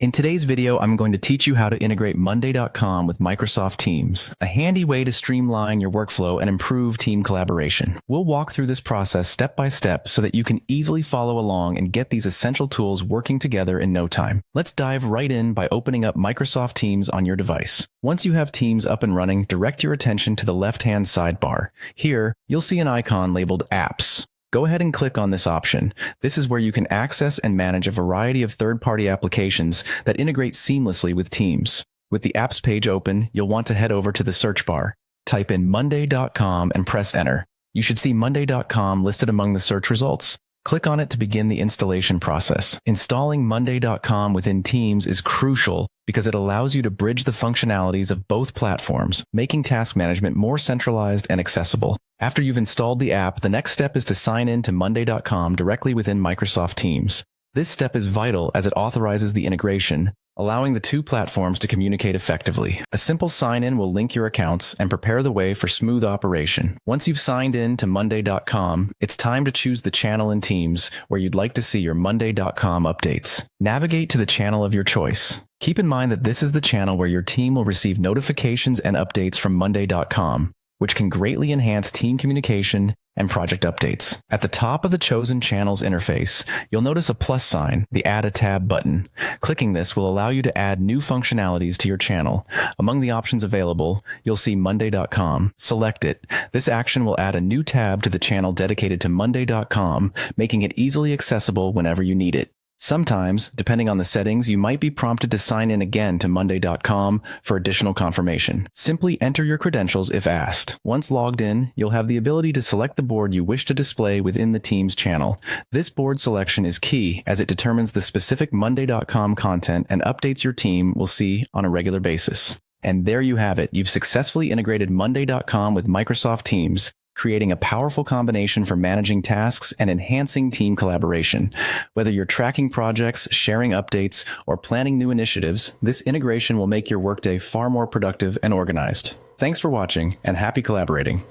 In today's video, I'm going to teach you how to integrate Monday.com with Microsoft Teams, a handy way to streamline your workflow and improve team collaboration. We'll walk through this process step by step so that you can easily follow along and get these essential tools working together in no time. Let's dive right in by opening up Microsoft Teams on your device. Once you have Teams up and running, direct your attention to the left-hand sidebar. Here, you'll see an icon labeled Apps. Go ahead and click on this option. This is where you can access and manage a variety of third-party applications that integrate seamlessly with Teams. With the Apps page open, you'll want to head over to the search bar. Type in monday.com and press enter. You should see monday.com listed among the search results. Click on it to begin the installation process. Installing monday.com within Teams is crucial because it allows you to bridge the functionalities of both platforms, making task management more centralized and accessible. After you've installed the app, the next step is to sign in to monday.com directly within Microsoft Teams. This step is vital as it authorizes the integration, allowing the two platforms to communicate effectively. A simple sign-in will link your accounts and prepare the way for smooth operation. Once you've signed in to monday.com, it's time to choose the channel in Teams where you'd like to see your monday.com updates. Navigate to the channel of your choice. Keep in mind that this is the channel where your team will receive notifications and updates from monday.com, which can greatly enhance team communication and project updates. At the top of the chosen channel's interface, you'll notice a plus sign, the Add a Tab button. Clicking this will allow you to add new functionalities to your channel. Among the options available, you'll see monday.com. Select it. This action will add a new tab to the channel dedicated to monday.com, making it easily accessible whenever you need it. Sometimes, depending on the settings, you might be prompted to sign in again to monday.com for additional confirmation. Simply enter your credentials if asked. Once logged in, you'll have the ability to select the board you wish to display within the Teams channel. This board selection is key as it determines the specific monday.com content and updates your team will see on a regular basis. And there you have it. You've successfully integrated monday.com with Microsoft Teams, creating a powerful combination for managing tasks and enhancing team collaboration. Whether you're tracking projects, sharing updates, or planning new initiatives, this integration will make your workday far more productive and organized. Thanks for watching, and happy collaborating.